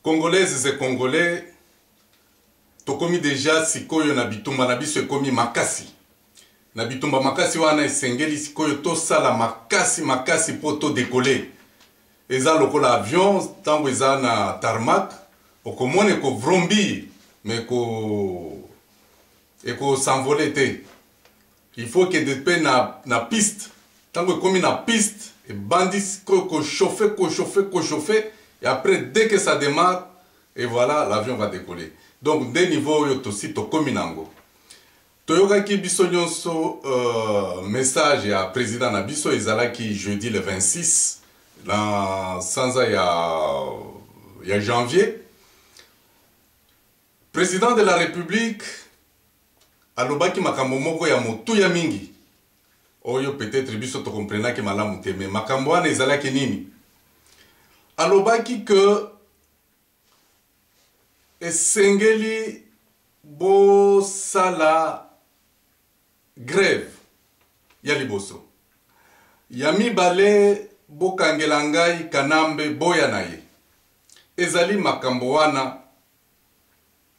Congolaises et Congolais, tokomi déjà sikoyo na bitumba na biso ekomi makasi. Na bitumba makasi wana esengeli sikoyo to sala makasi poto décoller. Eza lokola avion tango eza na tarmac okomone ko vrombi mais eko s'envoler te. Il faut que depuis na piste tango ekomi na piste et bandit ko chauffer et après dès que ça démarre et voilà l'avion va décoller. Donc des niveaux yo tosi to kominango. Toyokaki biso nyonso message ya président na biso ezalaki jeudi le 26 dans sanza ya janvier. Président de la République alobaki makambo moko ya motu ya mingi. Oyo peut-être biso to comprenaki malamu te mais makambo wana ezalaki nini? Alobaki que esengeli bo sala grève ya liboso ya mibale bokangela ngai kanambe boya na ye ezali makambo wana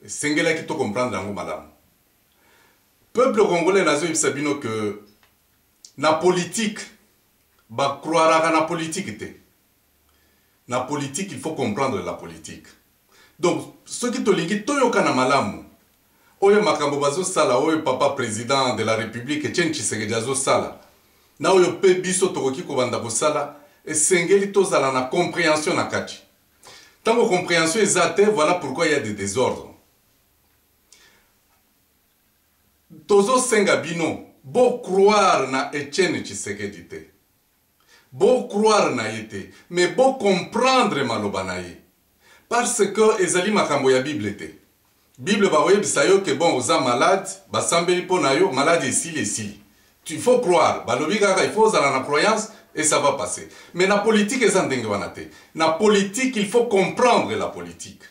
esengelaki to comprendre yango malamu. Peuple congolais nazo yebisa bino que na politique ba croiraka na politique te. Na politique il faut comprendre la politique. Donc ce qui tolingi toyoka na malamu oyo makambo bazo sala oyo papa président de la République Etienne Tshisekedi azo sala na oyo pe biso tokoki kobanda kosala esengeli tozala na compréhension na kati. Tango compréhension ezate, voilà pourquoi il y a des désordres. Tozo senga bino bo croire na Etienne Tshisekedi te. Bo croire na yete, mais bo comprendre maloba na ye. Parce que ezali makambo ya Bible te. Bible ba oyebisa yo que bon oza malade, ba sambeli po na yo malade esili. Tu faut croire, ba lobi kaka il faut zala na croyance et ça va passer. Mais na politique eza ndenge wana te. Na politique il faut comprendre la politique.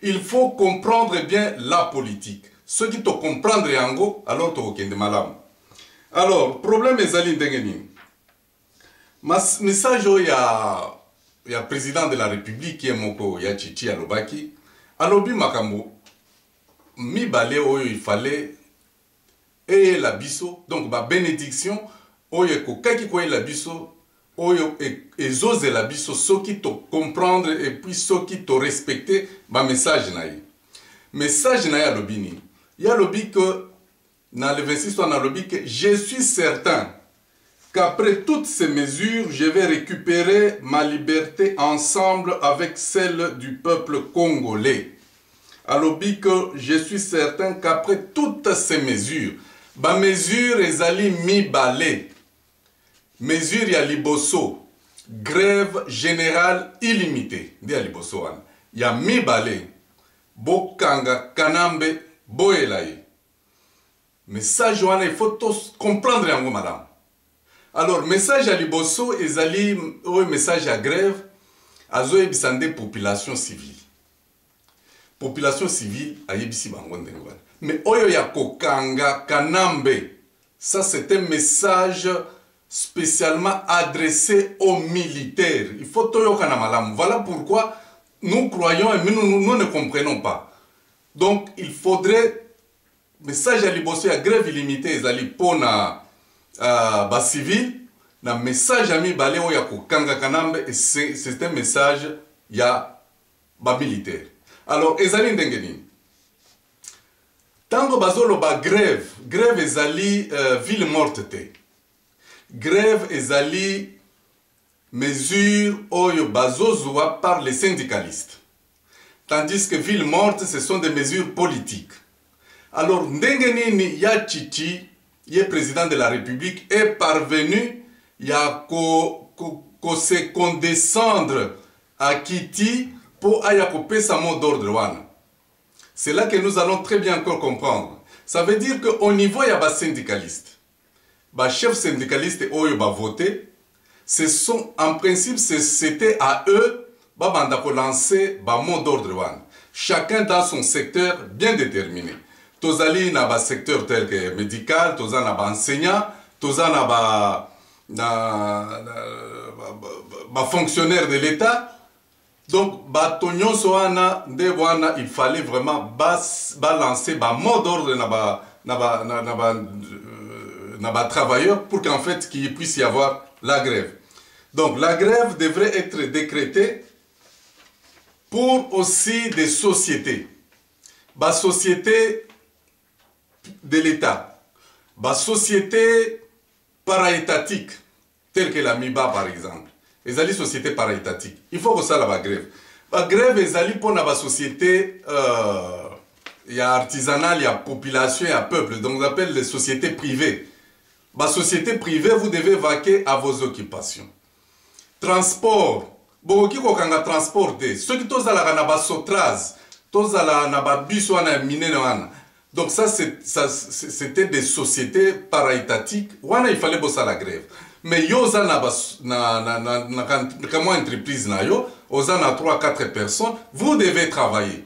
Il faut comprendre bien la politique. Ceux qui te comprendre yango alors to okende malamu. Alors problème ezali ndenge nini? Message ya président de la République qui est moko ya Chichi alobaki alobi makambo mibale oyo il fallait et la biso donc ba bénédiction oyo kokaki ko la biso oyo ezose la biso soki to comprendre et puis soki to respecter ba message na ye. Message na ya alobi ni ya alobi que na le 26 on alobi que je suis certain qu'après toutes ces mesures, je vais récupérer ma liberté ensemble avec celle du peuple congolais. Alors, que je suis certain qu'après toutes ces mesures, ba mesure ezali mibale, mesure ya liboso, grève générale illimitée, di ya liboso wana, ya mibale, bokanga kanambe boelaye. Message wana, il faut tous comprendre yango madame. Alors, message à Liboso, ezali, message à grève, azo ebisande population civile. Population civile, a yebisi bangonde ngwana. Mais oyo ya kokanga kanambe, ça c'est un message spécialement adressé aux militaires. Il faut toyoka na malamu. Voilà pourquoi nous croyons et nous ne comprenons pas. Donc, il faudrait, message à Liboso, ya grève illimitée, ezali pona ba civil na message ami balé oya ko kanga kanambe c'est un message ya ba militaire. Alors ezali ndenge nini tango bazolo ba grève ezali ville morte te. Grève ezali mesure oyo bazozwa par les syndicalistes, tandis que ville morte ce sont des mesures politiques. Alors ndenge nini ya Chichi le président de la République est parvenu à se condescendre à Kiti pour ayakoper sa mot d'ordre. C'est là que nous allons très bien encore comprendre. Ça veut dire qu'au niveau, il y a des syndicalistes. Les chefs syndicalistes ont voté. En principe, c'était à eux de lancer le mot d'ordre. Chacun dans son secteur bien déterminé. Tozali na ba secteur tel que médical, tozali na ba enseignant, tozali na ba fonctionnaire de l'État. Donc, bato nyonso wana, nde wana, il fallait vraiment balancer ba mot d'ordre na ba travailleurs pour qu'en fait, qu'il puisse y avoir la grève. Donc, la grève devrait être décrétée pour aussi des sociétés. Ba société de l'État, ba société para-étatique, telle que la MIBA par exemple. Les sociétés para-étatiques. Il faut que ça la grève. La grève est pour la société, il y a artisanale, il y a population, il y a peuple. Donc on appelle les sociétés privées. La société privée, vous devez vaquer à vos occupations. Transport. Bon, qui est transporté? Ceux qui sont à la sotraz, tous à la bus ou à la mine. Donc ça, c'était des sociétés para-étatiques. Il fallait bosser la grève. Mais yo za na entreprise na yo, oza na 3-4 personnes, vous devez travailler.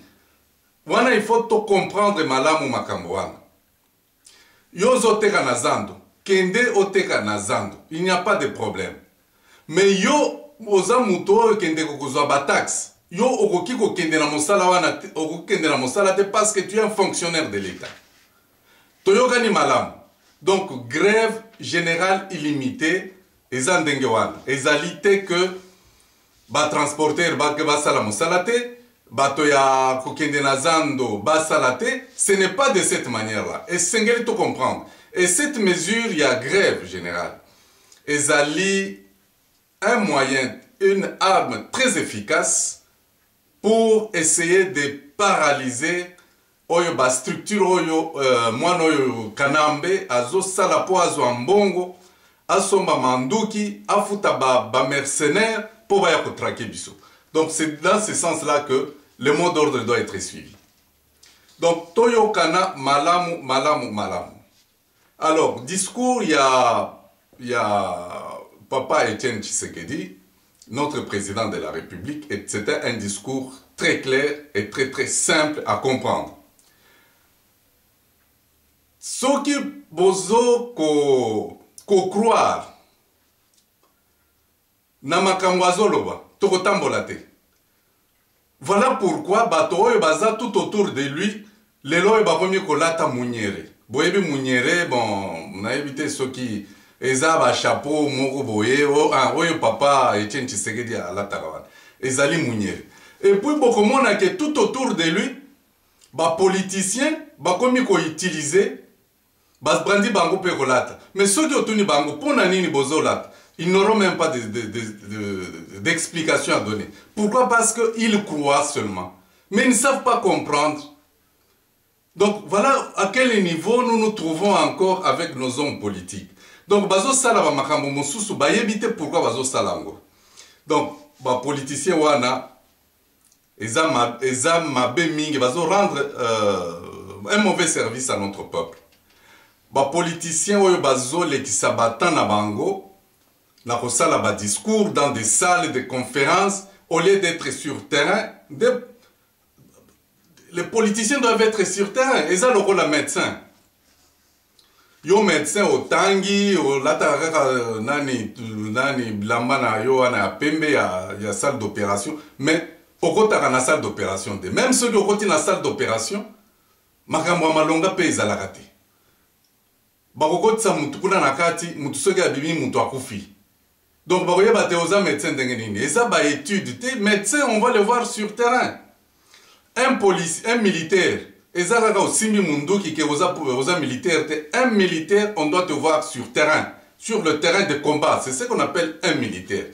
Wana il faut to comprendre malamu makambo wana. Yo zoteka na zando, kende oteka na zando, il n'y a pas de problème. Mais yo oza muto kende kokozwa ba taxe. Yo okoki ko kende na mosala wana, okoki kende na mosala te parce que tu es un fonctionnaire de l'État. Toyoka ni malamu. Donc, grève générale illimitée, ezalité que ba transporteur ba salamo salate, bato ya kokende na zando ba salate, ce n'est pas de cette manière-là. Et c'est tout comprendre. Et cette mesure, il y a grève générale. Ezali un moyen, une arme très efficace pour essayer de paralyser oyo ba structure oyo mwana oyo kanambe azo sala po azo mbongo asomba manduki afuta ba mercenaires pour ba ya kotraquer biso. Donc c'est dans ce sens-là que le mot d'ordre doit être suivi. Donc toyo kana malamu. Alors discours il y a Papa Étienne Tshisekedi, notre président de la République, et c'était un discours très clair et très simple à comprendre. Ce qui bozo ko croire na makambo azoloba tokotambola te. Voilà pourquoi bato oyo baza tout autour de lui lelo oyo bakomi kolata munyere. Boyebi munyere bon na évité ce qui eza ba chapeau moko boye oyo Papa Etienne Tshisekedi alata kawana. Ezali munyere. Et puis bokomona que tout autour de lui ba politiciens bakomi ko utiliser brandi bango pe kolata. Mais ceux qui ont bango pour nani bozolata, ils n'auront même pas d'explication à donner. Pourquoi? Parce qu'ils croient seulement. Mais ils ne savent pas comprendre. Donc voilà à quel niveau nous nous trouvons encore avec nos hommes politiques. Donc bazo sala ba makambo mosusu ba yebite pourquoi bazo salango. Donc ba politicien wana eza mabe mingi bazo rendre un mauvais service à notre peuple. Ba politicien oyo bazo lekisa bata na bango na kosala ba discours dans des salles de conférences au lieu d'être sur terrain. Les politiciens doivent être sur terrain. Et ça le rôle de médecin. Yo médecin au tangi au lata nani bilamba na yo na pembe ya salle d'opération, mais okota na salle d'opération de même ceux qui okoti na salle d'opération makambo malonga pe ezalaka te. Bakokotisa mutu kuna na kati mutu soki abibi mutu akufi. Donc bakoyeba te oza médecin ndenge nini. Eza ba étude te médecin on va le voir sur terrain. Un militaire, ezalaka osimbi munduki ke oza militaire te. Un militaire on doit te voir sur terrain, sur le terrain de combat. C'est ce qu'on appelle un militaire.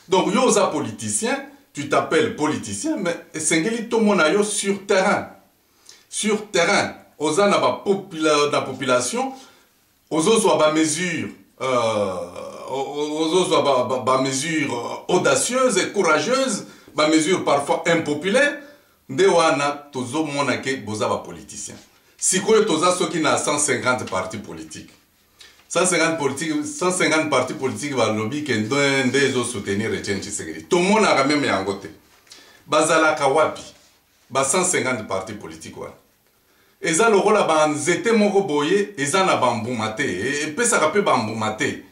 Donc yo oza politicien, tu t'appelles politicien, mais sengeli tomona yo sur terrain. Sur terrain, oza na ba population. Ozo ba mesure audacieuse et courageuse, ba mesure parfois impopulaire. Nde wana tozo mona ke boza ba politicien. Sikoyo toza soki na 150 partis politiques. 150 partis politiques ba lobby ke nde zo soutenir Etienne Tshisekedi. To mona ka même yango te. Bazala ka wapi? Ba 150 partis politiques wana. Eza lokola ba nzete moko boye eza na bambuma te e pesa ka pe bambuma te.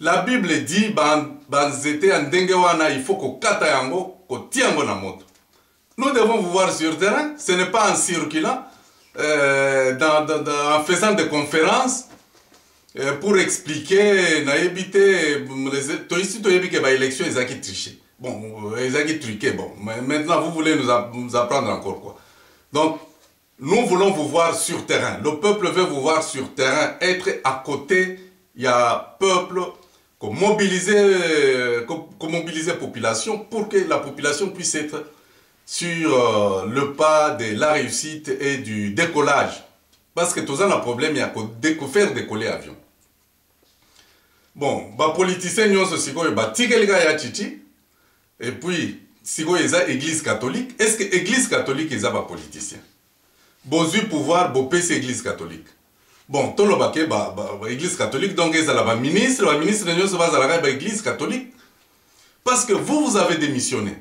La Bible dit ba nzete ndenge wana il faut ko kata yango kotiango na moto. Nous devons vous voir sur terrain, ce n'est pas en circulant, en faisant des conférences pour expliquer, na éviter, ici, tu as que l'élection, ils ont triché. Bon, ils ont truqué, bon, mais maintenant vous voulez nous apprendre encore quoi. Donc, nous voulons vous voir sur terrain. Le peuple veut vous voir sur terrain, être à côté. Il y a peuple qu'on mobiliser la population pour que la population puisse être sur le pas de la réussite et du décollage. Parce que tout ça, le problème, il y a que faire décoller l'avion. Bon, les politiciens, ils ont et puis, si vous avez l'église catholique, est-ce que l'église catholique, ils ont des politiciens? Vous avez pouvoir, vous avez l'église catholique. Bon, tout le monde l'église catholique, donc ils ont le ministre de l'Union va l'église catholique. Parce que vous avez démissionné.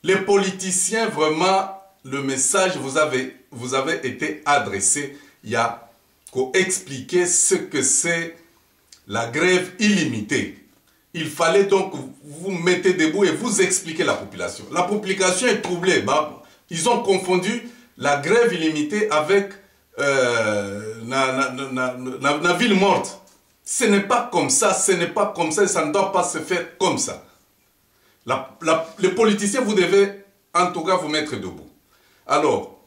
Les politiciens, vraiment, le message vous avez été adressé. Il y a qu'à expliquer ce que c'est la grève illimitée. Il fallait donc vous mettre debout et vous expliquer la population. La population est troublée. Bah, ils ont confondu la grève illimitée avec la ville morte. Ce n'est pas comme ça, ce n'est pas comme ça, ça ne doit pas se faire comme ça. Les politiciens, vous devez en tout cas vous mettre debout. Alors,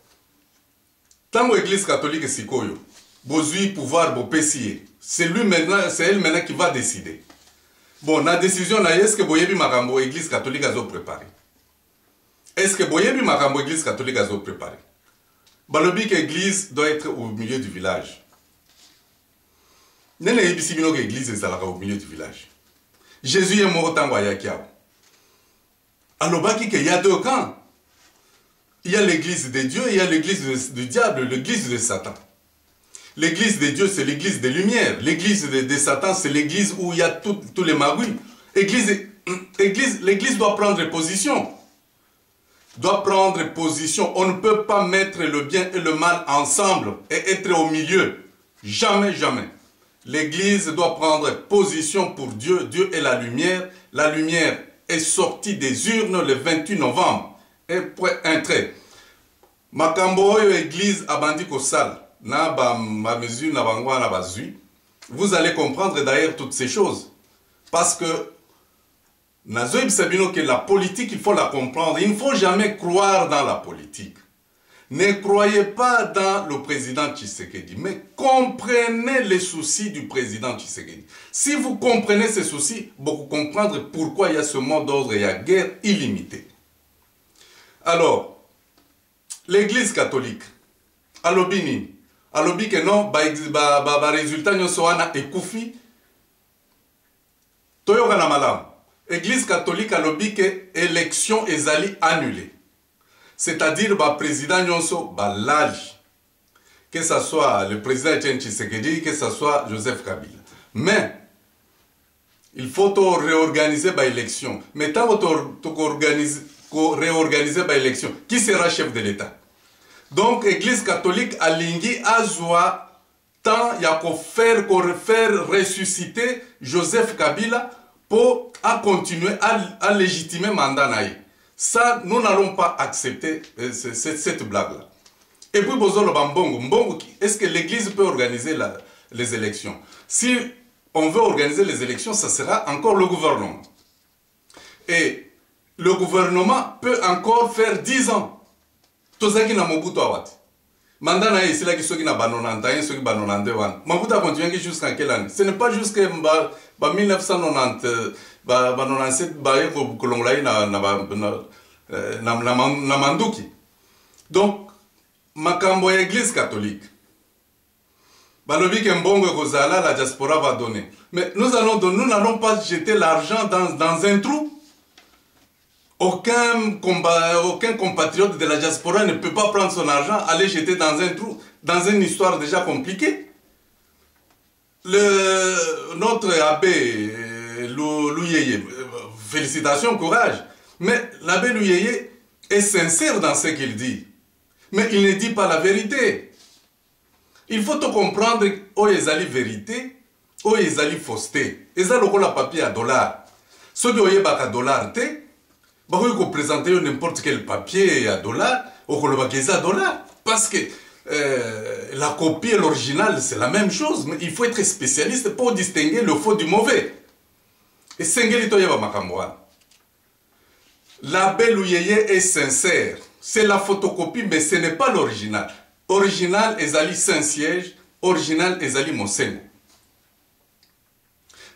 tant que l'église catholique est sikoyo, vous avez pouvoir vous pessier. C'est elle maintenant qui va décider. Bon, la décision, est-ce que vous avez vu l'église catholique à préparer? Est-ce que vous avez vu l'église catholique à préparer? Balobi que l'église doit être au milieu du village. N'est-ce pas que l'église est au milieu du village? Jésus est mort tant qu'il alors, il y a deux camps. Il y a l'église de Dieu et il y a l'église du diable, l'église de Satan. L'église de Dieu, c'est l'église des lumières. L'église de Satan, c'est l'église où il y a tous les magouilles. L'église doit prendre position. Doit prendre position. On ne peut pas mettre le bien et le mal ensemble et être au milieu. Jamais, jamais. L'église doit prendre position pour Dieu. Dieu est la lumière. La lumière est sortie des urnes le 28 novembre. Et point un trait. Makambo église abandi kosal. Na ba mesure na bangwa na bazui. Vous allez comprendre d'ailleurs toutes ces choses. Parce que Nazoïb Sabino que la politique, il faut la comprendre. Il ne faut jamais croire dans la politique. Ne croyez pas dans le président Tshisekedi, mais comprenez les soucis du président Tshisekedi. Si vous comprenez ces soucis, vous comprendrez pourquoi il y a ce mot d'ordre et il y a guerre illimitée. Alors, l'église catholique, alobini, alobi que non, résultat nyo soana ekufi, toyoka na malamu. L'église catholique alobi que élection ezali annulée. C'est-à-dire, le président Nyonso, l'âge, que ce soit le président Etienne Tshisekedi, que ce soit Joseph Kabila. Mais, il faut réorganiser l'élection. Mais tant que réorganiser l'élection, qui sera chef de l'État? Donc, l'Église catholique a lingui azwa tant il y a faire ressusciter Joseph Kabila pour continuer à légitimer mandat naï. Ça, nous n'allons pas accepter cette blague-là. Et puis, est-ce que l'Église peut organiser les élections? Si on veut organiser les élections, ça sera encore le gouvernement. Et le gouvernement peut encore faire 10 ans. Tout ça qui n'a Mobutu Awati. Mandat na ici là qui sont qui n'a banonantaïen, ceux qui banonandé wan. Mobutu a continué jusqu'à quelle année? Ce n'est pas jusqu'à 1990. Banonanset baye ko kolonglaï na manduki. Donc makambo ya église catholique. Balobi ke mbongo kozala la diaspora va donner. Mais nous n'allons pas jeter l'argent dans un trou. Aucun compatriote de la diaspora ne peut pas prendre son argent, aller jeter dans un trou, dans une histoire déjà compliquée. Notre abbé Louyeye, félicitations, courage. Mais l'abbé Louyeye est sincère dans ce qu'il dit. Mais il ne dit pas la vérité. Il faut te comprendre où ils allaient vérité, où ils allaient fausseté. Ils allaient le papier à dollar. Ceux qui ont eu $, bakoki présenter n'importe quel papier à dollar, à dollar. Parce que la copie et l'original, c'est la même chose. Mais il faut être spécialiste pour distinguer le faux du mauvais. Et Sengeli Toyeba Makamwa. L'abbé Louyeye est sincère. C'est la photocopie, mais ce n'est pas l'original. Original, Ezali Saint-Siège. Original, Ezali Monsengo.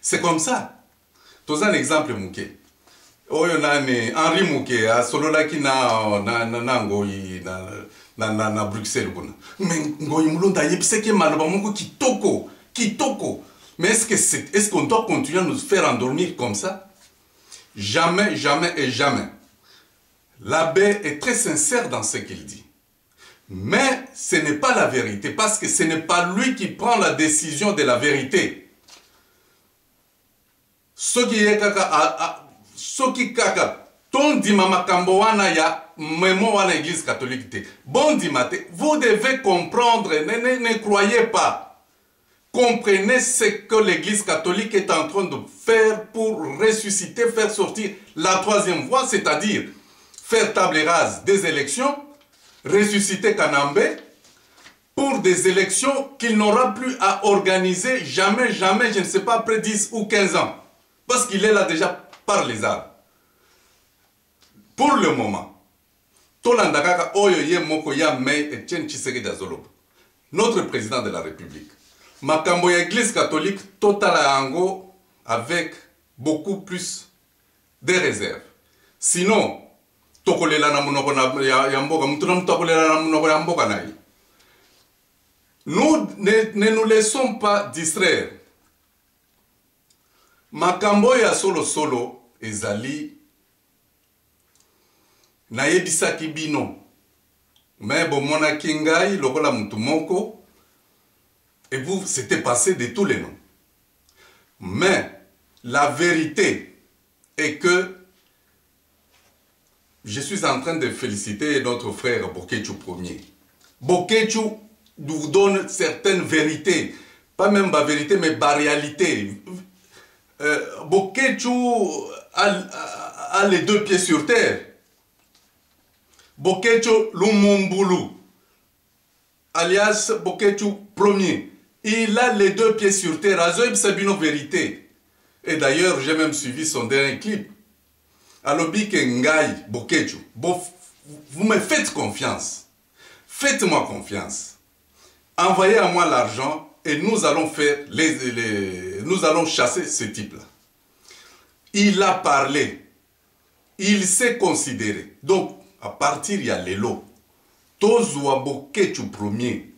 C'est comme ça. Dans un exemple, Mouké. Oyo nani Henri Mouké a sololaki na ngoyi na Bruxelles kuna. Mais ngoyi mulonda yebiseke maloba moko kitoko. Mais est-ce qu'on doit continuer à nous faire endormir comme ça? Jamais, jamais et jamais. L'abbé est très sincère dans ce qu'il dit. Mais ce n'est pas la vérité, parce que ce n'est pas lui qui prend la décision de la vérité. Soki kaka ton dima makambo wana ya memo wana église catholique te. Bon dimate, vous devez comprendre, ne croyez pas. Comprenez ce que l'église catholique est en train de faire pour ressusciter, faire sortir la troisième voie, c'est-à-dire faire table rase des élections, ressusciter Kanambé pour des élections qu'il n'aura plus à organiser jamais, je ne sais pas, après 10 ou 15 ans. Parce qu'il est là déjà par les armes. Pour le moment, notre président de la République, Makambo Église catholique, total ango avec beaucoup plus de réserves. Sinon, nous ne nous laissons pas distraire. Makambo ya solo ezali na yebisaki bino mais bomona kingai lokola mutu moko et vous c'était passé de tous les noms. Mais la vérité est que je suis en train de féliciter notre frère Bokechu Ier. Bokechu nous donne certaines vérités, pas même la vérité mais la réalité. Bokechu a les deux pieds sur terre. Bokechu Lumumbulu, alias Bokechu Ier, il a les deux pieds sur terre. Azoïb Sabino vérité. Et d'ailleurs, j'ai même suivi son dernier clip. Alobi Kengai Bokechu, vous me faites confiance. Faites-moi confiance. Envoyez à moi l'argent. Et nous allons faire nous allons chasser ce type-là. Il a parlé. Il s'est considéré. Donc, à partir, il y a les lots. Tozwa Bokechu Ier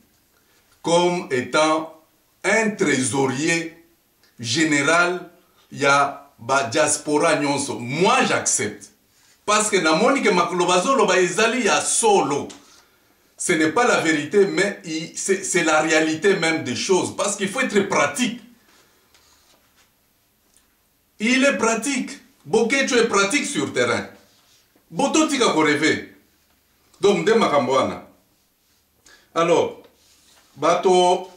comme étant un trésorier général, il y a diaspora nyonso. Moi, j'accepte. Parce que dans Monique Makolobazo, il y a solo. Ce n'est pas la vérité, mais c'est la réalité même des choses. Parce qu'il faut être pratique. Il est pratique. Bokechu est pratique sur le terrain. Bototika ko rêver. Donc, de Makamboana. Alors, bato,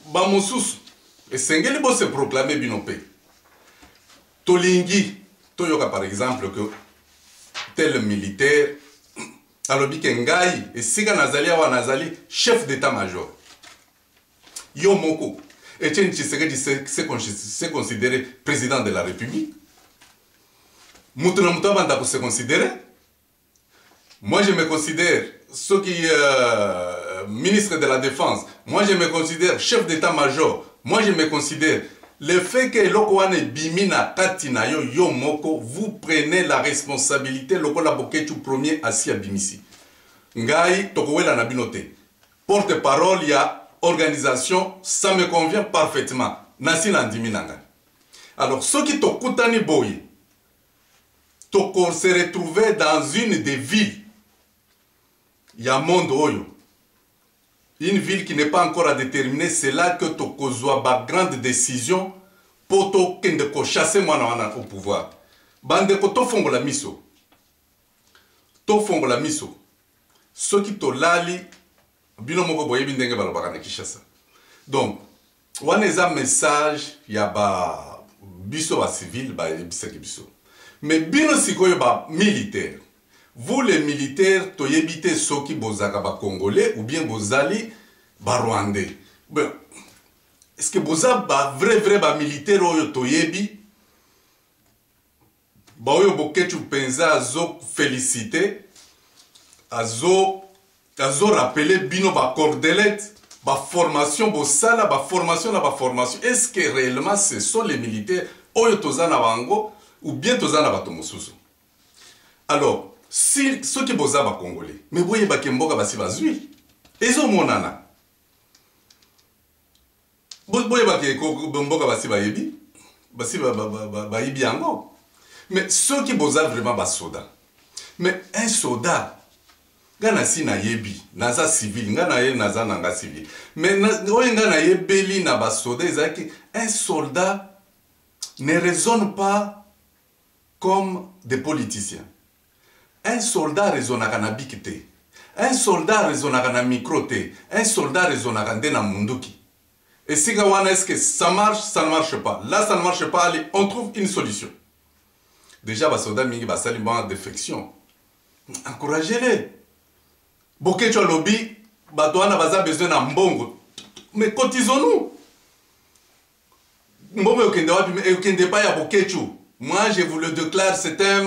bamosus, et Sengeli bo se proclamer binope. Tolingi, Toyoka par exemple, que tel militaire, alobi kengai et sika nazali awa nazali chef d'état-major yo moko Etienne Tshisekedi s'est considéré président de la République. Moutouna Moutabanda se considérer. Moi je me considère ceux qui ministre de la Défense. Moi je me considère chef d'état-major. Moi je me considère. Le fait que Lokoane Bimina Katina yo moko, vous prenez la responsabilité Lokola Bokechu Ier assis à Bimisi. Ngai Tokowela Nabinote. Porte-parole, il y a organisation, ça me convient parfaitement. Nasi Nandiminanga. Alors, ceux qui Tokutani Boye, Toko se retrouver dans une des villes. Il y a Monde Oyo. Une ville qui n'est pas encore à déterminer, c'est là que Tokozwa ba grande décision pour Tokendeko chasser moi au pouvoir. Bandeko Tofongo la miso. Tofongo la miso. Ceux qui to lali, binomoko boye bindenge balobaka na Kinshasa. Donc, waneza message ya ba biso ba civil ba bisaki biso. Mais bino sikoyo ba militaire. Vous les militaires, toyebite soki bozaka ba Congolais ou bien bozali ba Rwandais. Ben, est-ce que boza ba vrai ba militaire oyo toyebi ba oyo boketu penza azo féliciter azo rappeler bino ba cordelette ba formation bosala ba formation na ba formation. Est-ce que réellement ce sont les militaires oyo tozana bango ou bien tozana bato mosusu? Alors si ceux qui boza ba Congolais mais boye ba kemboka basi bazui ezo monana boye ba kemboka basi bayebi basi ba yebi yango. Mais ceux qui boza vraiment ba soda, mais un soldat ngana si na yebi naza civil ngana ye naza nanga civil mais oye ngana yebeli na ba soda ezaki un soldat ne raisonne pas comme des politiciens. Un soldat raisonnaka na bikite, un soldat raisonnaka na micro te, un soldat raisonnaka nde na munduki. Et si wana est-ce que ça marche, ça ne marche pas. Là ça ne marche pas, allez, on trouve une solution. Déjà ba soda mingi ba sali bon défection. Encouragez-les. Bokecho lobby, batouana baza besoin na mbongo. Mais cotisons-nous. Mbongo yokende wapi, yokende pa ya bokecho. Moi, je vous le déclare, c'est un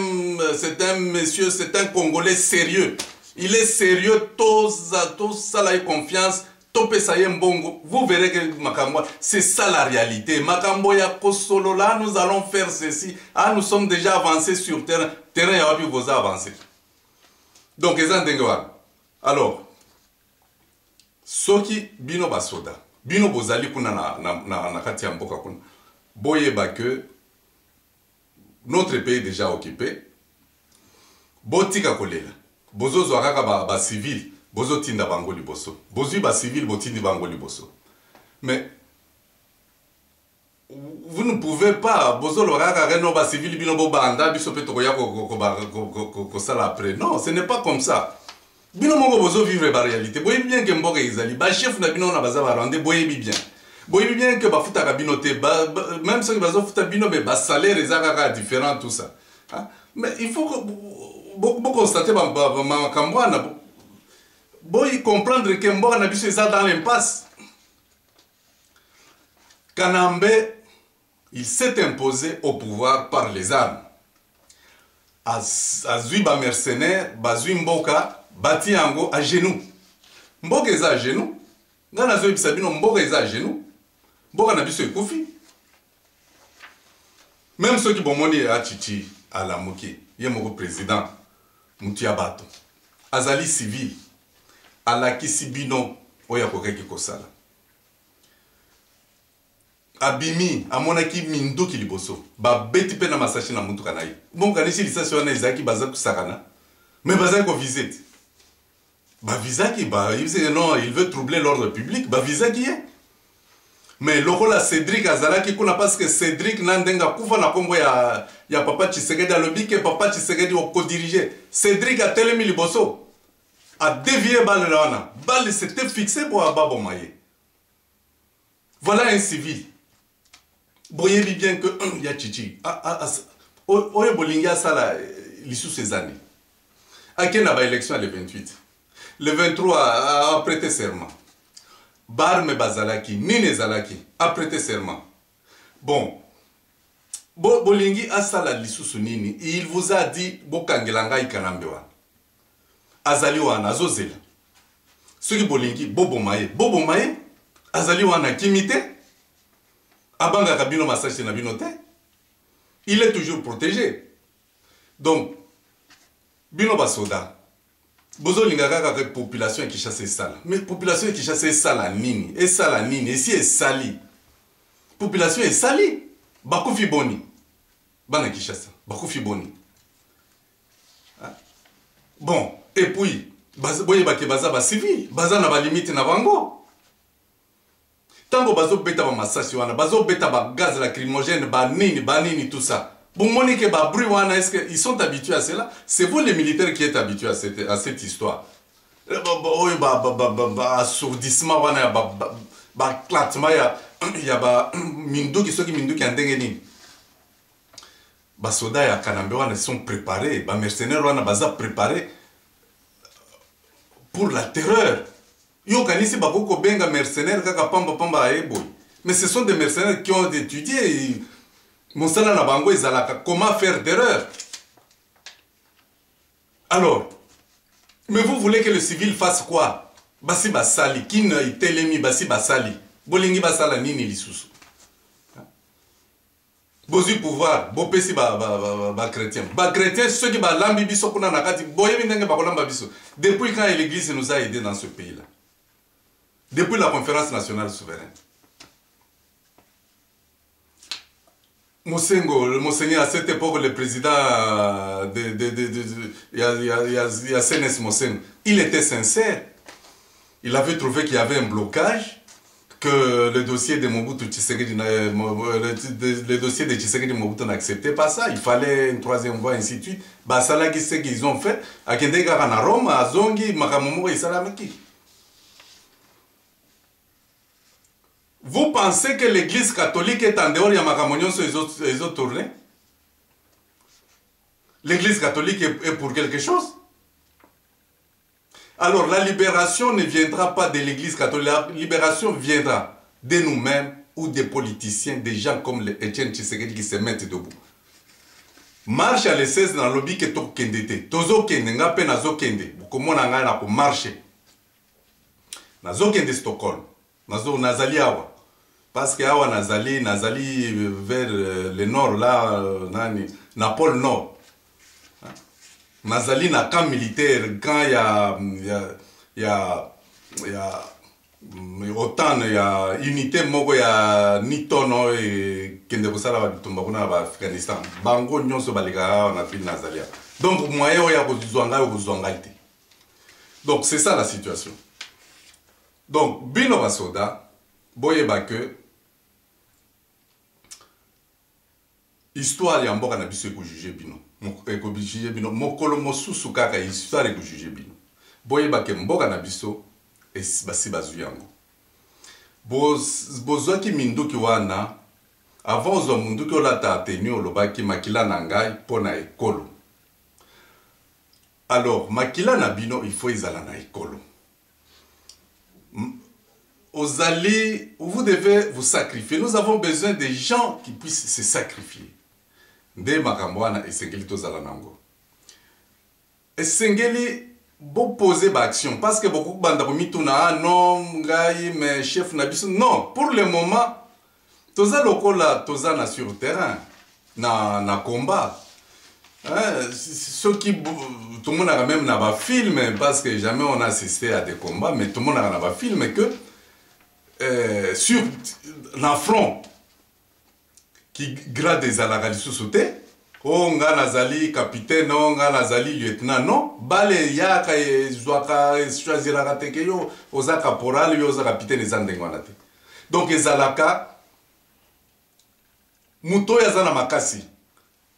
monsieur, c'est un Congolais sérieux. Il est sérieux, tous ça là, confiance, topé ça y est mbongo. Vous verrez que Makambo, c'est ça la réalité. Makambo ya kosolo là, nous allons faire ceci. Ah, nous sommes déjà avancés sur terrain. Terrain ya wapi vous avancé. Donc, alors, soki bino basoda, bino bozali kuna na kati ya mboka kuna. Boyeba que notre pays est déjà occupé. Botika kolela. Bozo zoakaka ba civil, bozo tinda bango liboso. Bozo ba civil botindi bango liboso. Mais vous ne pouvez pas bozo loakaka reno ba civil bino bo banda biso pe tokoya ko sala après. Non, ce n'est pas comme ça. Bino mongo bozo vivre ba réalité. Boyebi bien que mboka ezali ba chef na bino na baza ba rwandais boyebi bien. Boyebi bien que ba futa ka bino te même ceux qui bazo futa bino mais ba salaire ezaka différent tout ça. Hein? Mais il faut que beaucoup constater ba kambwana boy comprendre que mboka na biso eza dans l'impasse. Kanambe il s'est imposé au pouvoir par les armes. Azui ba mercenaire, bazui mboka bati yango à genoux. Mboka eza à genoux. Ngana zo ibisa bino mboka eza à genoux. Mboka na biso ekufi. Même ceux qui bomoni à Chichi à la Moki, yemoko président Moutia Bato. Azali civil. Alaki sibino oya kokeki kosala. Abimi amonaki minduki liboso. Ba beti pe na masashi na mutu kanayi. Bon kanisi lisasi wana ezaki baza kusakana. Mais baza ko visite. Ba visa qui il dit non, il veut troubler l'ordre public, ba visa qui est. Mais lokola Cédric azalaki kuna parce que Cédric nandenga kufa na kombo ya papa Tshisekedi alobi que papa Tshisekedi o co-diriger. Cédric a telemi liboso. A dévié balle là. Balle s'était fixé pour Ababo Maye. Voilà un civil. Boyebi bien que ya Chichi. Oye Bolinga sala l'issue ces années. À quelle élection le 28? Le 23 a prêté serment. Barme Bazalaki, Nine Zalaki, a prêté serment. Bon. Bolingi a sala l'issue nini. Il vous a dit Bokangelanga ikanambewa. Azali wana azozela. Soki Bolingi Bobo Maye azali wana kimite. Abanga kabino masashi na binote. Il est toujours protégé. Donc bino basoda. Bozo lingaka ka population qui chasse sala. Mais population qui chasse sala nini? Et sala nini? Et si est sali. Population est sali. Bakufi boni. Bana qui chasse. Bakufi boni. Bon, et puis boye bake baza ba civil, baza na ba limite na bango. Tango bazo beta ba massage wana, bazo beta ba gaz lacrymogène, ba nini tout ça. Bon, monique ba bruit wana, est-ce qu'ils sont habitués à cela? C'est vous les militaires qui êtes habitués à cette histoire. Assourdissement wana, ba clatement ya ba minduki soki minduki andenge nini. basoda ya Kanambe wana sont préparés, ba mercenaires wana baza préparés pour la terreur. Yo kanisi bakoko benga mercenaires kaka pamba pamba aeboy. Mais ce sont des mercenaires qui ont étudié Monsala na bango ezalaka comment faire d'erreur. Alors, mais vous voulez que le civil fasse quoi? Basi basali, kin itelemi basi basali. Bolingi basala nini lisusu. Bozu pouvoir, bopesi ba chrétien. Ba chrétien ceux qui ba lambi biso kuna nakati, boyebi ndenge ba kolamba biso. Depuis quand l'église nous a aidés dans ce pays-là? Depuis la conférence nationale souveraine. Monseigneur, à cette époque, le président il y a CNS Mosengo, il était sincère. Il avait trouvé qu'il y avait un blocage, que le dossier de Mobutu Tshisekedi, le dossier de Tshisekedi Mobutu n'acceptait pas ça. Il fallait une troisième voie, ainsi de suite. Basala qui ce qu'ils ont fait, à Kendega à Rome, à Zongi, Makamomo et Salamaki. Vous pensez que l'église catholique est en dehors de Makamonyon sur les autres tournées? L'église catholique est pour quelque chose? Alors la libération ne viendra pas de l'église catholique, la libération viendra de nous-mêmes ou des politiciens, des gens comme Etienne Tshisekedi qui se mettent debout. Marche à l'essence dans le lobby que tu kendete. Tozo kende nga pe nazo kende. Bukomona nga na ko marcher. Nazo kende Stockholm. Nazo nazali awa. Parce que awa nazali vers le nord là nani na pôle nord. Nazali na camp militaire quand il y a autant il y a unité moko ya nitono et kende kosala ba bitumba kuna ba Afghanistan. Bango nyonso baleka na ville nazalia. Donc moyen ya kozwanga te. Donc c'est ça la situation. Donc bino basoda boyeba que histoire ya mboka na biso ko juger bino. Ko juger bino mokolo mosusu kaka histoire ko juger bino. Boyeba ke mboka na biso basi bazu yango. Bozwaki minduki wana avant zo munduki olata ateni olobaki makila na ngai pona ekolo. Alors makila na bino il faut izala na ekolo. Vous devez vous sacrifier. Nous avons besoin de gens qui puissent se sacrifier. Nde makamwana esengeli tozala nango. Esengeli bo poser ba action parce que beaucoup banda ko mituna non ngai mais chef na biso non pour le moment toza lokola toza na sur terrain na combat. Ceux qui tout le monde a même na ba film parce que jamais on a assisté à des combats mais tout le monde a na ba film que sur la front qui grade des alagali sous-sauté, on a nazali capitaine, on a nazali lieutenant, non, bale yaka e zwaka choisira rateke yo, oza caporal yo oza capitaine ezandengonate. Donc ezalaka muto yazana makasi.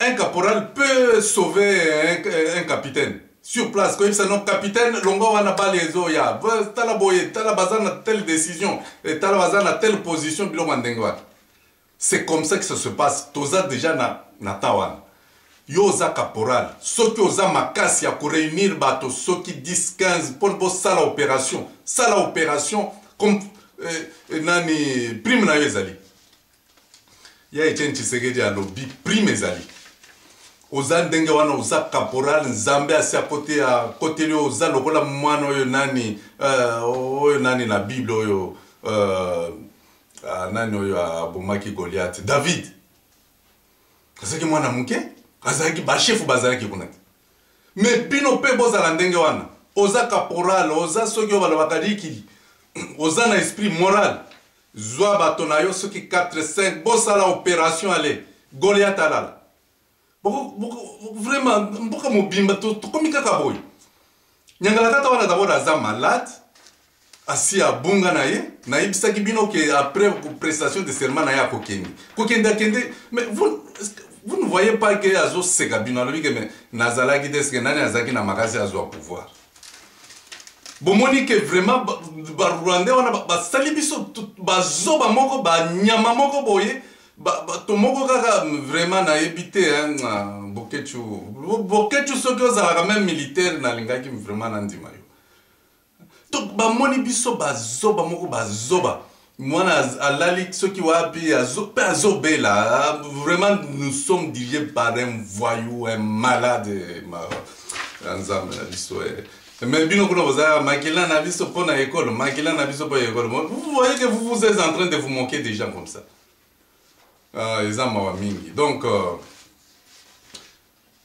Un caporal peut sauver un capitaine. Sur place, quand il s'est nommé capitaine, l'ongo wana bale ezo ya, tala boye, tala bazana telle décision, tala bazana telle position bilo mandengwa. C'est comme ça que ça se passe. Toza déjà na tawan. Yoza caporal. Soki oza makasi ya ko réunir bato soki 10 15 pour ça l'opération. Ça l'opération comme nani prime na yezali. Ya Etienne Tshisekedi a lobby prime ezali. Oza ndenge wana oza caporal nzambe asi à côté le oza lokola mwana oyo nani na Bible oyo nani oyo abomaki Goliath David kazaki mwana muke kazaki ba chef bazalaki kuna mais bino pe bozala ndenge wana oza caporal oza soki balobaka dikili oza na esprit moral zwa bato na yo soki 4 5 bosala opération ale Goliath alala vraiment mboka mobimba to komi kaka boy nyangala tata wana d'abord aza malade asi abunga na ye na ibisaki bino que après prestation de serment na ya kokende mais vous ne voyez pas que azo seka bino alobi que mais nazalaki deske nani azaki na makasi azo pouvoir bomoni que vraiment ba Rwanda wana ba sali biso bazoba moko ba nyama moko boye tomoko kaka vraiment na ebité bokechu soki ozalaka même militaire nalingaki vraiment nandima yo donc bamoni biso bazoba moko bazoba mwana alali soki wapi pe azobela vraiment nous sommes dirigés par un voyou un malade nzambe na biso mais bino kuna bozala makila na biso po na école makila na biso po école vous voyez que vous êtes en train de vous moquer des gens comme ça donc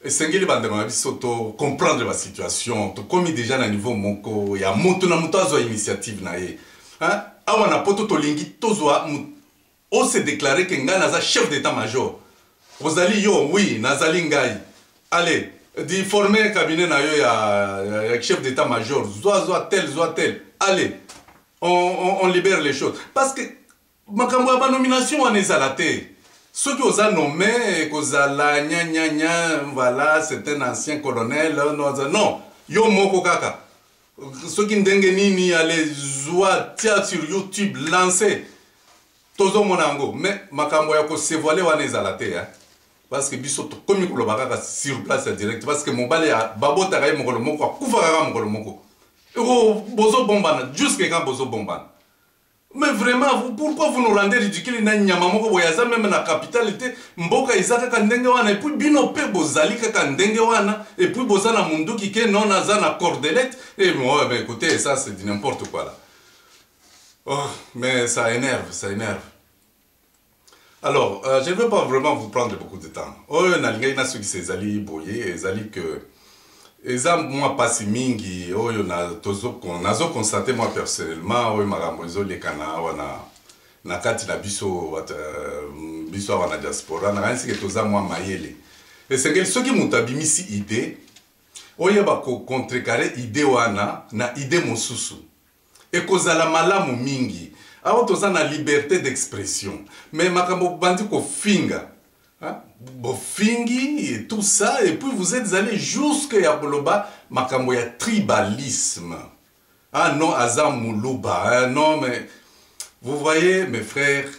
esengeli bandeko na biso to comprendre la situation to komi déjà na niveau moko ya moto na moto azwa initiative na ye awa na poto tolingi tozwa o se déclarer que ngai naza chef d'état-major ozali yo oui nazali ngai allez di former cabinet na yo ya chef d'état-major zwa tel allez on libère les choses parce que makambo ya ba nomination wana ezala te soki oza nommé kozala nya voilà c'est un ancien colonel non yo moko kaka soki ndenge nini ale zwa tia sur YouTube lancé tozomona yango mais makambo ya kosevoile wana ezala te parce que biso tokomi koloba kaka sur place direct parce que mobali babotaka ye mokolo moko akufaka kaka mokolo moko bozobombana jusque quand bozobombana. Mais vraiment, pourquoi vous nous rendez ridicule na nyama moko boyaza même na capitalité mboka izaka kandenge wana et puis bino pe bozali kaka ndenge wana et puis bozana munduki ke non azana cordelette et moi ben écoutez ça c'est du n'importe quoi là. Oh, mais ça énerve. Alors, je ne veux pas vraiment vous prendre beaucoup de temps. Oh, nalinga ina soki sezali boye ezali que eza moi pasi mingi oyo nazo constater moi personnellement oyo makambo ezoleka na kati na biso wana diaspora nakanisi ke toza mwa mayele esengeli soki moto abimisi ide oyeba kocontrecarre ide wana na ide mosusu ekozala malamu mingi awa toza na liberté d'expression mais makambo bandi kofinga bofingi et tout ça et puis vous êtes allé jusqu'à Boloba makambo ya tribalisme non azam muluba non mais vous voyez mes frères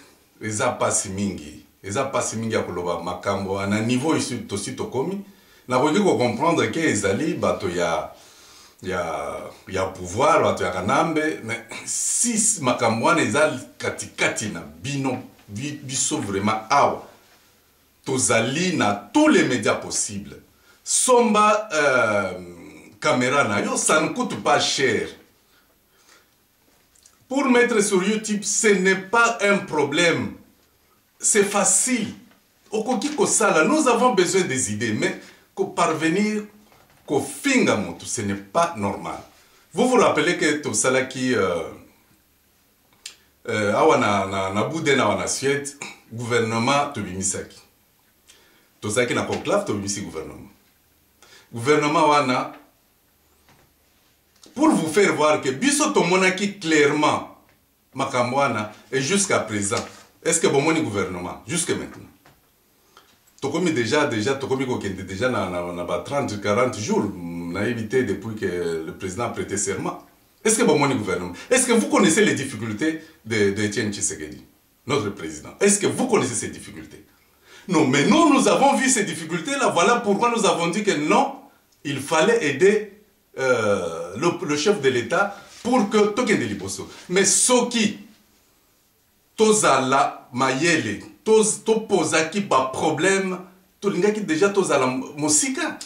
eza pasi mingi ya Boloba makambo na niveau ici tosi tokomi na koki ko comprendre que ezali bato ya pouvoir bato ya kanambe mais si makambo wana eza katikati na biso vraiment awa tozali na tous les médias possibles. Somba caméra na yo, ça ne coûte pas cher. Pour mettre sur YouTube, ce n'est pas un problème. C'est facile. Au Kokiko Sala, nous avons besoin des idées, mais pour parvenir qu'au fingamoto, ce n'est pas normal. Vous vous rappelez que tout ça qui na Boudena wana Suède, gouvernement Tobimisaki. Tout ça qui n'a pas conclave, tout ici gouvernement. Gouvernement wana pour vous faire voir que biso to monaki clairement makamwana et jusqu'à présent. Est-ce que bon moni gouvernement jusqu'à maintenant? To comme déjà to comme déjà na 30 40 jours n'a évité depuis que le président a prêté serment. Est-ce que bon moni gouvernement? Est-ce que vous connaissez les difficultés de Etienne Tshisekedi, notre président? Est-ce que vous connaissez ces difficultés? Non, mais nous avons vu ces difficultés-là. Voilà pourquoi nous avons dit que non, il fallait aider le chef de l'État pour que Tokende Liboso. Mais Soki, Tozala Mayele, Topozaki ba problème, Tolingaki déjà Tozala Mosika,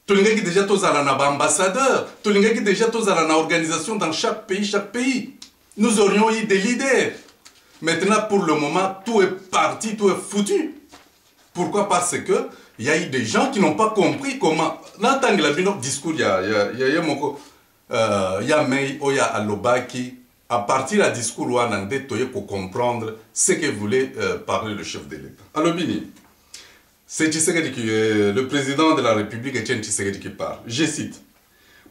Tolingaki déjà Tozala na ambassadeur, Tolingaki déjà Tozala na organisation dans chaque pays. Nous aurions eu des leaders. Maintenant, pour le moment, tout est parti, tout est foutu. Pourquoi? Parce que il y a eu des gens qui n'ont pas compris comment. Dans le discours, il y a Mei Oya Alobaki. À partir du discours, on a pour comprendre ce que voulait parler le chef de l'État. Alors, Bini, c'est le président de la République, Etienne Tshisekedi, qui parle. Je cite: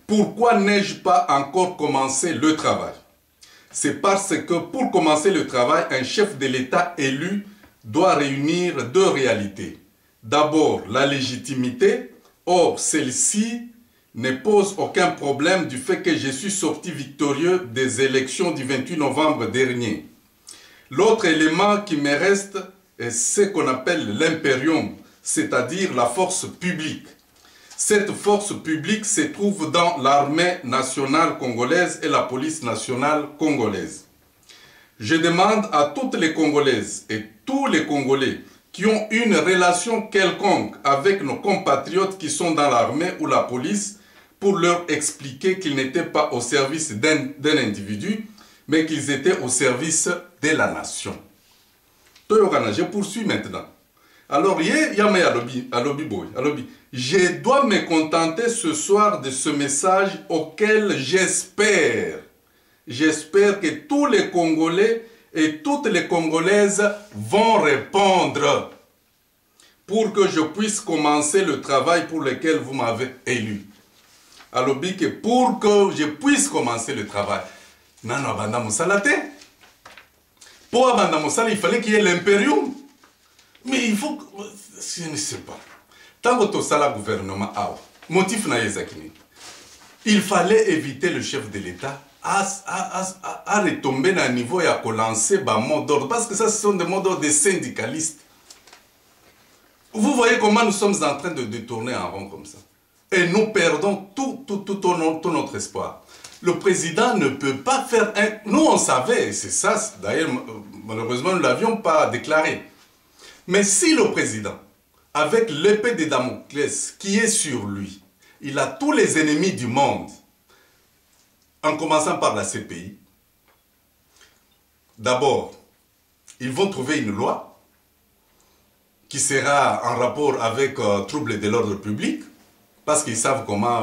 pourquoi n'ai-je pas encore commencé le travail? C'est parce que pour commencer le travail, un chef de l'État élu doit réunir deux réalités. D'abord, la légitimité. Or, celle-ci ne pose aucun problème du fait que je suis sorti victorieux des élections du 28 novembre dernier. L'autre élément qui me reste ce qu'on appelle l'impérium, c'est-à-dire la force publique. Cette force publique se trouve dans l'armée nationale congolaise et la police nationale congolaise. Je demande à toutes les Congolaises et tous les Congolais qui ont une relation quelconque avec nos compatriotes qui sont dans l'armée ou la police pour leur expliquer qu'ils n'étaient pas au service d'un individu, mais qu'ils étaient au service de la nation. Je poursuis maintenant. Alors, je dois me contenter ce soir de ce message auquel j'espère que tous les Congolais et toutes les Congolaises vont répondre pour que je puisse commencer le travail pour lequel vous m'avez élu. Alors, pour que je puisse commencer le travail, pour Abanda Moussala, il fallait qu'il y ait l'impérium. Mais il faut... Je ne sais pas. Tant que tu as le gouvernement, motif na yezakini. Il fallait éviter le chef de l'État à retomber dans un niveau et à lancer des mots d'ordre. Parce que ça, ce sont des mots d'ordre des syndicalistes. Vous voyez comment nous sommes en train de tourner en rond comme ça. Et nous perdons tout notre espoir. Le président ne peut pas faire un... Nous, on savait, c'est ça, d'ailleurs, malheureusement, nous ne l'avions pas déclaré. Mais si le président, avec l'épée de Damoclès qui est sur lui, il a tous les ennemis du monde, en commençant par la CPI, d'abord, ils vont trouver une loi qui sera en rapport avec trouble de l'ordre public, parce qu'ils savent comment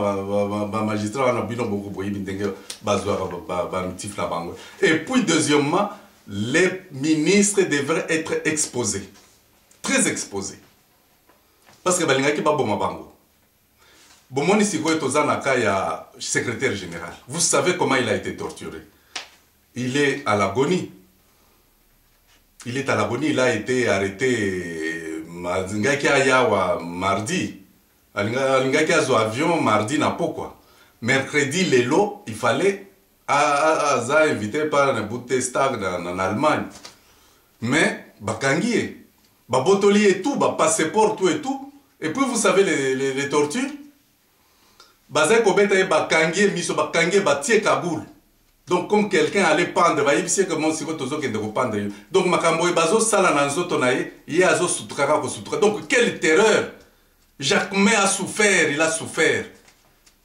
les magistrats ont beaucoup et puis, deuxièmement, les ministres devraient être exposés. Très exposés. Parce que balingaki ba boma bango. Bomoni sikoyo tozanaka ya secrétaire général. Vous savez comment il a été torturé. Il est à l'agonie. Il est à l'agonie, il a été arrêté ngaki ayawa mardi. Ngaki azo avion mardi na pokwa. Mercredi lelo, il fallait aza invité par un Bundestag en Allemagne. Mais bakangié. Botoli et tout, passeport, tout et tout. Et puis vous savez les tortures. Bazai Kobeta et Bakangi, Miso Bakangi, Batie Kaboul. Donc comme quelqu'un allait pendre, il sait que mon siko tozo qui est pendre. Donc Makambo et Bazo Salananzo Tonaye, il y a Azo Soutraka ko Soutraka. Donc quelle terreur! Jacquemin a souffert, il a souffert.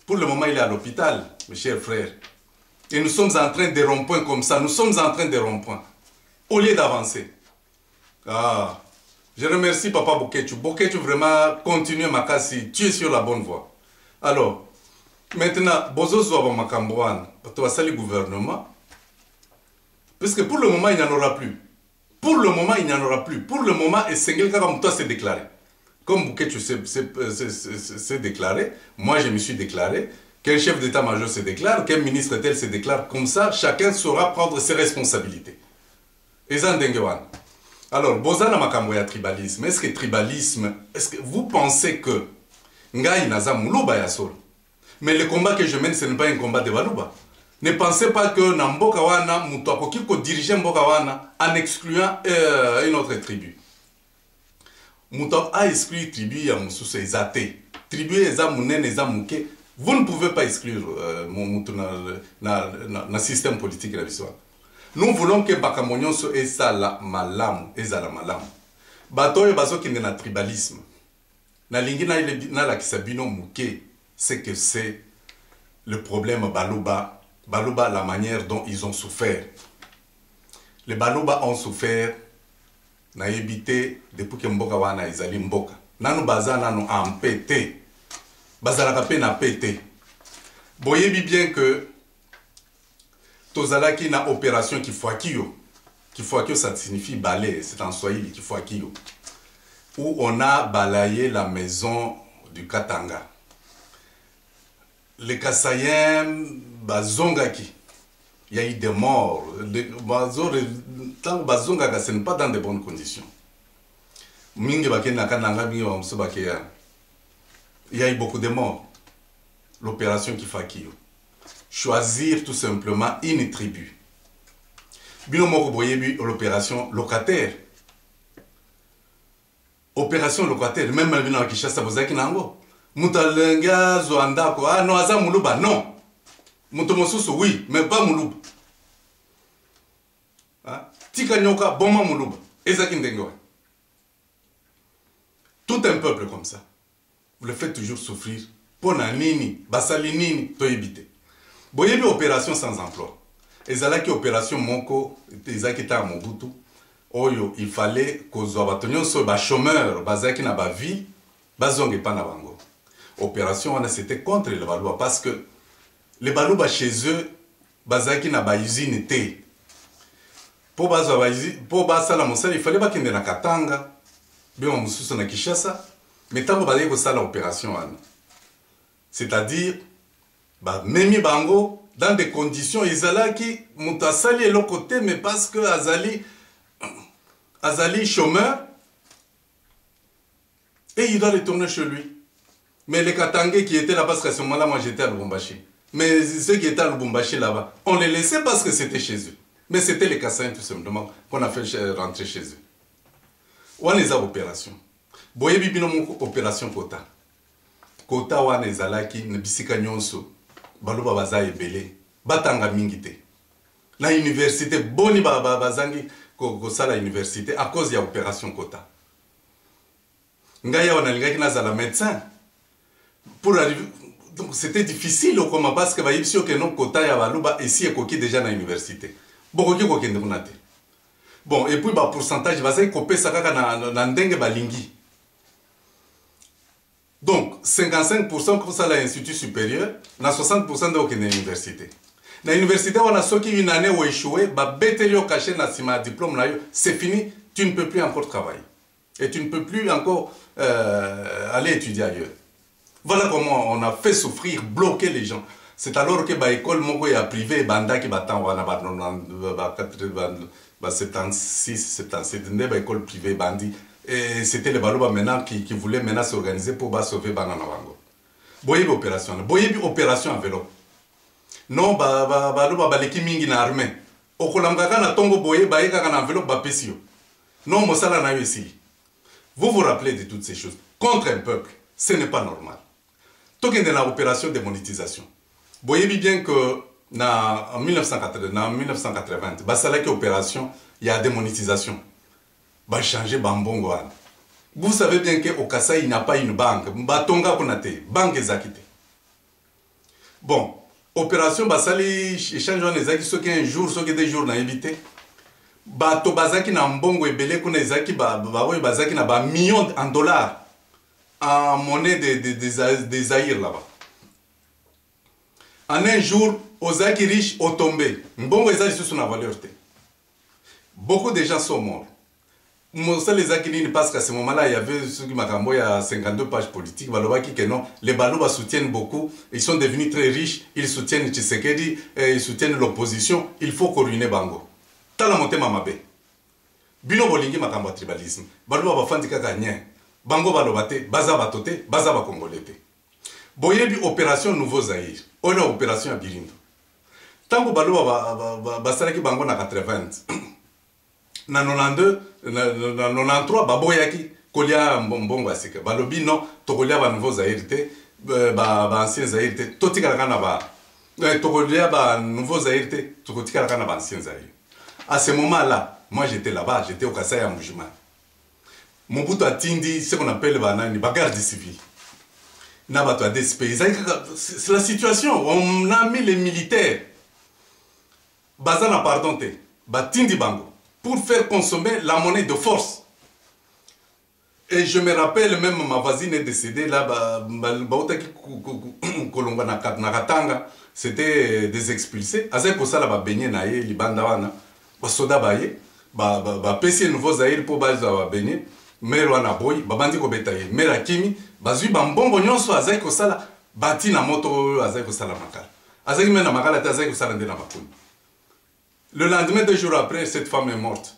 Pour le moment, il est à l'hôpital, mes chers frères. Et nous sommes en train de ronds-points comme ça. Nous sommes en train de ronds-points. Au lieu d'avancer. Ah. Je remercie Papa Boketu. Boketu, vraiment, continue ma casse. Tu es sur la bonne voie. Alors, maintenant, Bozo Zouaba Makambouane, tu vas saluer le gouvernement. Parce que pour le moment, il n'y en aura plus. Pour le moment, il n'y en aura plus. Pour le moment, et Sengel Karamouta s'est déclaré. Comme Boketu s'est déclaré, moi je me suis déclaré, qu'un chef d'état-major se déclare, qu'un ministre tel se déclare. Comme ça, chacun saura prendre ses responsabilités. Et Zandengewan. Alors, Bozana Makambo ya tribalisme. Est-ce que tribalisme, est-ce que vous pensez que Ngai Naza Moulouba Yasol? Mais le combat que je mène, ce n'est pas un combat de Balouba. Ne pensez pas que Namboka Wana, Moutouakoki, ko diriger Mboka Wana en excluant une autre tribu. Moutouak a exclu tribu ya Moussousse Ezate. Tribu Eza Mounen Eza Mouke. Vous ne pouvez pas exclure Moutou na système politique la l'histoire. Nous voulons que Bakamonionso eza la malam, eza la malam. Batoyo bazo kinde na tribalisme. Na lingi na la kisabino mouke, c'est que c'est le problème Balouba. Balouba, la manière dont ils ont souffert. Les Balouba ont souffert, na évité depuis que Mboka wana ezali Mboka. Nanu baza nanu en pété. Bazalaka pe na pété. Boyebi bien que Tozalaki na opération Kifuakio. Kifuakio, ça signifie balai, c'est en Swahili, Kifuakio. Où on a balayé la maison du Katanga. Les Kassayens, Bazongaki. Il y a eu des morts. Tant que Bazongaka, ce n'est pas dans de bonnes conditions. Il y a eu beaucoup de morts. L'opération Kifuakio. Choisir tout simplement une tribu. Bino moko boyebi l'opération locataire. opération locataire même na Kinshasa bozaki nango mutalenga zoandako ah non aza muluba non muto mosusu oui mais pas muluba ah tika nyoka boma muluba ezaki ndenge wa tout un peuple comme ça vous le faites toujours souffrir pona nini basali nini to éviter boyebi opération sans emploi ezalaki opération moko ezaki ta Mobutu oyo il fallait kozwa bato nyonso ba chômeur bazaki na ba ville bazonge pa na bango opération wana c'était contre les Baluba parce que les Baluba chez eux bazaki na ba usine te pour bazwa ba usine pour basala mosala il fallait bakende na Katanga bien mosusu na Kinshasa mais tango bazaki kosala opération wana c'est-à-dire ba memi bango dans des conditions ezalaki mutu asali eloko te mais parce que azali chômeur et il doit retourner chez lui. Mais les Katangais qui étaient là, parce qu'à ce moment-là, moi j'étais à Lubumbashi. Mais ceux qui étaient à Lubumbashi là-bas, on les laissait parce que c'était chez eux. Mais c'était les Kassaïens tout simplement qu'on a fait rentrer chez eux. On les a opérations. Boye bibino moko opération Kota. Kota wana ezalaki ne bisika nyonso. Baluba baza ebele. Batanga mingite. La université boni bazangi kosala université à cause de l'opération Kota. Ngaya wanalingaki nazala médecin. Pour arriver, donc c'était difficile comment parce que baïbsio que non Kota ya baluba ici est coquille déjà dans l'université. Bokoki kokende kunate. Bon et puis ba pourcentage bazai kopé sakaka na ndenge balingi. Donc 55% pour ça l'institut supérieur, na 60% de aucune université. Na université on a ceux qui une année ou échoué, ba betelio caché na sima diplôme là, c'est fini, tu ne peux plus encore travailler et tu ne peux plus encore aller étudier ailleurs. Voilà comment on a fait souffrir, bloquer les gens. C'est alors que ba école moko ya privé banda qui battant wana ba 76 77 ba école privée bandi et c'était les Baluba maintenant qui voulaient maintenant s'organiser pour sauver banana bango. Boyebi opération enveloppe. Non Baluba baleki mingi na armée. Okolangaka na tongo boye baeka na enveloppe ba pesio. Non mosala na yo ici. Vous vous rappelez de toutes ces choses. Contre un peuple, ce n'est pas normal. Token de la opération de monétisation. Boyebi bien que en 1980, basalaki opération, il y a démonétisation. Ba changer bambongo. Vous savez bien qu'au Kasaï, il n'y a pas une banque. Batonga konate, banque ezakite. Bon, opération basali échange on ezaki ce qui un jour, ce qui des jours na évité. Bato bazaki na mbongo ebele kuna ezaki bazaki na ba millions en dollars en monnaie des Zaïre là-bas. En un jour, ozaki riche au tombé. Mbongo ezali sous na valeur te. Beaucoup de gens sont morts. Moussa les Akinini parce qu'à ce moment-là, il y avait ceux qui m'ont il y a 52 pages politiques. Que non, les Baluba soutiennent beaucoup. Ils sont devenus très riches. Ils soutiennent Tshisekedi. Ils soutiennent l'opposition. Il faut ruiner Bango. Tala monte mamabe. Bino bolingi makamba tribalisme. Baluba bafandi kaka nyen. Bango balobate, baza batote, baza ba congolete. Boyebi opération Nouveau Zaïre. Oyo opération à Birindo. Tango Baluba basalaki bango na 80. Na 92, na 93, baboyaki kolia mbongo asika. Balobi non, tokolia ba Nouveau Zaïre te, ba ancien Zaïre te. Totika kana ba tokolia ba Nouveau Zaïre te, tokotika kana ba ancien Zaïre. À ce moment-là, moi j'étais là-bas, j'étais au Kasaï à Moujima. Mobutu a tindi ce qu'on appelle ba garde civile. C'est la situation. On a mis les militaires. Bazana pardon te. Batindi bango. Pour faire consommer la monnaie de force. Et je me rappelle même ma voisine est décédée là. C'était des expulsés. Azé pour ça là baigné naé libanda wana. Basoda baye. Pesi Nouveau Zaïre pour baza baigné. Mère wana boy. Babandi ko betaye. Mère akimi. Bazui bambongo nyonso azai ko sala bati na moto azai ko sala makala. Azai mena makala ta azai ko sala ndena makuni. Le lendemain, 2 jours après, cette femme est morte.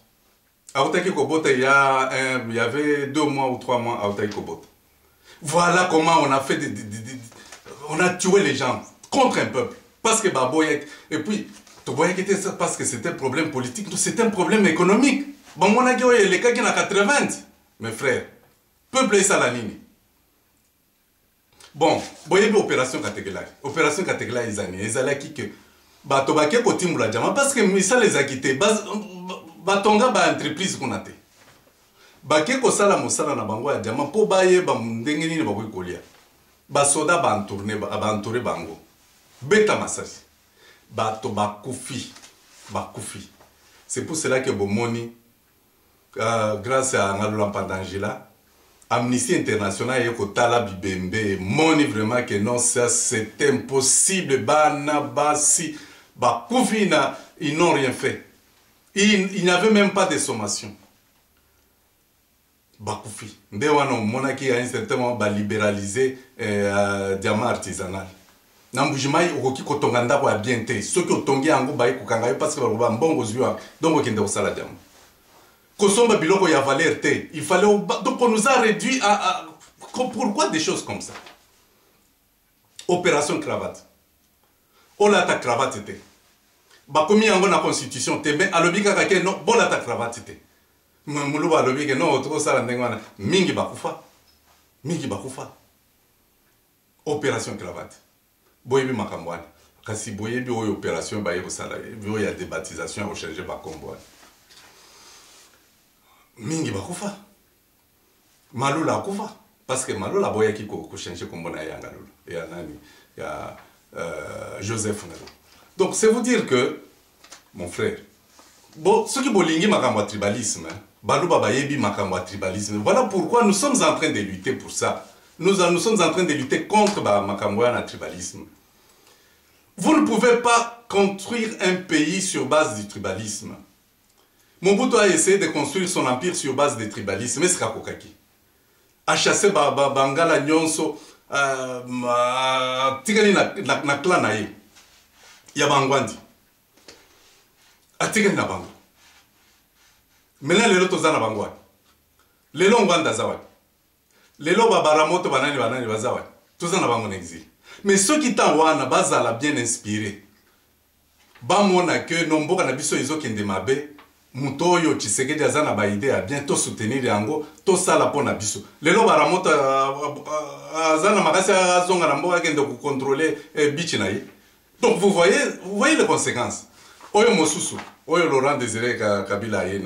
À Otaï Kobota, il y avait 2 mois ou 3 mois à Otaï Kobota. Voilà comment on a fait on a tué les gens contre un peuple. Parce que Baboyek, et puis, Toboyek était ça parce que c'était un problème politique, c'était un problème économique. Bon, on a dit, les cas qui ont 80, mes frères. peuple esala nini. Bon, boyebi opération Katekela. Opération Katekela ezalaki que bato bake kotimula jama parce que misala ezaki te batonga ba entreprise kuna te. Bake kosala mosala na bango ya jama po bayeba ndenge nini bakoki kolia. Basoda bantourne bango. Beta masasi. Bato bakufi. C'est pour cela que bomoni grâce à Ngalola Mpandangila, Amnesty International et Kotala Bibembe moni vraiment que non, ça c'est impossible. Bana basi bakufina, ils n'ont rien fait. Il n'y avait même pas de sommation. Bakufi. Ndewano monaki à un certain moment ba libéraliser diamant artisanal. Nambujimai okoki kotonga ndako ya bien te. Soki otongi yango bayi kokanga yo parce que ba mbongo zwa donc okende osala diamant. Kosomba biloko ya valeur te. Il fallait donc on nous a réduit à pourquoi des choses comme ça. Opération cravate. Ola ta cravate te. Ba komi yango na constitution te mais alobi kaka ke non bola ta cravate te. Muluba alobi ke non otoko sala ndengwana mingi bakufa. Mingi bakufa. Opération cravate. Boyebi makambwana. Kasi boyebi oyo opération ba yeko sala. Yo ya débaptisation au changer ba kombo. Mingi bakufa. Malula akufa. Parce que Malula boya ki ko changer kombo na ya ngalula. Ya nani? Ya Joseph Ngalo. Donc c'est vous dire que mon frère, bon, ceux qui bolingi makambo tribalisme, baluba bayebi makambo tribalisme. Voilà pourquoi nous sommes en train de lutter pour ça. Nous sommes en train de lutter contre makambo na tribalisme. Vous ne pouvez pas construire un pays sur base du tribalisme. Mobutu a essayé de construire son empire sur base du tribalisme. Est-ce qu'il a chassé Bangala Nyonso, Tigani na clan na ye. Ya Bangwandi. A Tigani na Bango. Maintenant, les autres ont Bangwandi. Les longs Wanda Zawad. Les lots Baramoto Banani Bazawad. Tout ça n'a pas en exil. Mais ceux qui t'ont wana bazala bien inspiré. Bamona que nombo kanabiso izo kende mabe. Mutoyo Tshisekedi azana ba idée à bientôt soutenir yango to sala pona biso. Les lots Baramoto azana makasi azonga na mboka kende ko contrôler bichi na ye. Donc vous voyez les conséquences. Oyo Mosusu, oyo Laurent Désiré Kabila ye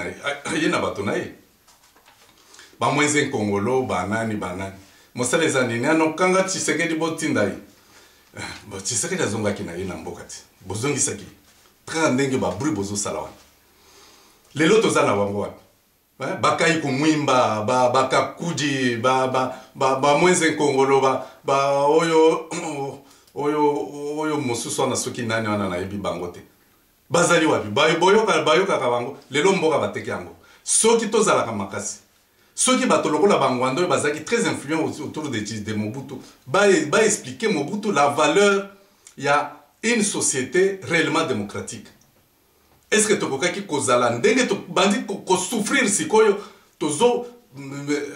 na bato na ye. Ba mwenze Kongolo banani. Mosale zanini ano kanga Tshisekedi botinda ye. Ba Tshisekedi azonga kina ye na mboka ti. Bozongi saki. Tra ndenge ba bru bozo salawa. Lelo tozana wango wana. Bakai kumwimba, bakakuji, ba mwenze Kongolo ba oyo Mosusu na soki nani wana na yebi bangote. Bazali wapi bayoka kabango lelo mboka bateki yango soki tozala ka makasi soki batolokola bangwando bazaki très influent autour de Mobutu ba expliquer Mobutu la valeur il y a une société réellement démocratique. Est-ce que tokokaki kozala ndenge to bandi ko souffrir sikoyo tozo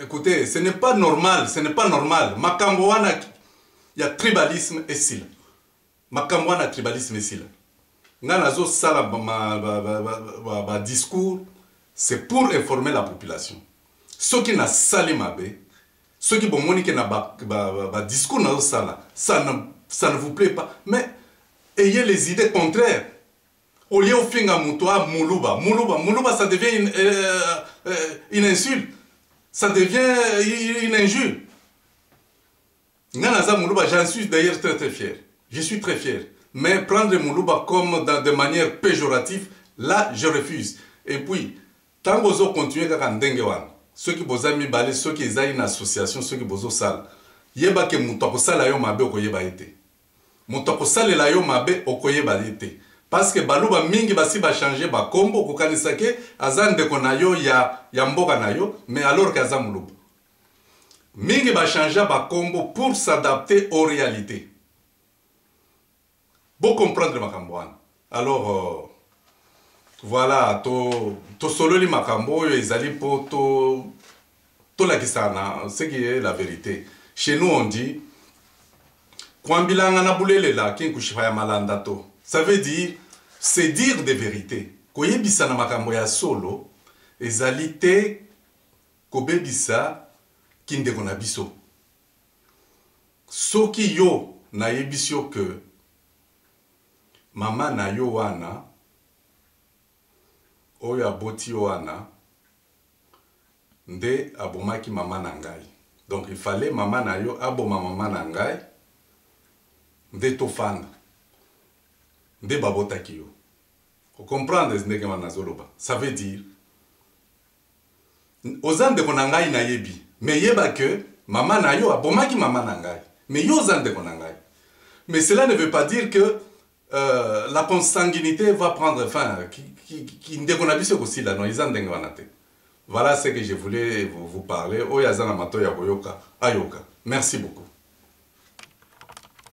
écoutez ce n'est pas normal makambo wana il y a tribalisme et sila makambo wana tribalisme et sila. Nganazo sala ba discours, c'est pour informer la population. Ceux qui na sali mabe, ceux qui bon monique na ba discours na sala, ça ne vous plaît pas, mais ayez les idées contraires. Au lieu de faire Moulouba, ça devient une insulte, ça devient une injure. Nganaza Moulouba, j'en suis d'ailleurs très fier. Je suis très fier. Mais prendre Moulouba comme de manière péjorative, là, je refuse. Et puis, tant que vous continuez à faire ceux qui vous aiment balé, ceux qui ont une association, ceux qui vous ont sale, yeba ke mutako sala yo mabe okoyeba ete. Mutako sala la yo mabe okoyeba ete. Parce que baluba mingi basi ba changer ba kombo kokanisa ke azande konayo ya mboka nayo, mais alors que azam Moulouba. Mingi ba changer ba kombo pour s'adapter aux réalités. Pour comprendre Makambouane. Alors, voilà, to solo li Makambo, ils allaient pour to la kisana, ce qui est la vérité. Chez nous, on dit, Kwambilanga na boulele la, kin kushifaya malanda to. Ça veut dire, c'est dire des vérités. Koyebisa na Makambo ya solo, ils allaient te kobebisa, kindeko na biso soki yo nayebisi yo ke mama na yo wana oyo aboti yo wana nde abomaki mama na ngai. Donc il fallait mama na yo aboma mama na ngai nde tofanda nde babotaki yo. Vous comprenez ndenge wana zoloba? Ça veut dire oza ndeko na ngai na yebi mais yeba que mama na yo abomaki mama na ngai mais yo oza ndeko na ngai. Mais cela ne veut pas dire que la consanguinité va prendre fin. Voilà ce que je voulais vous parler. Merci beaucoup.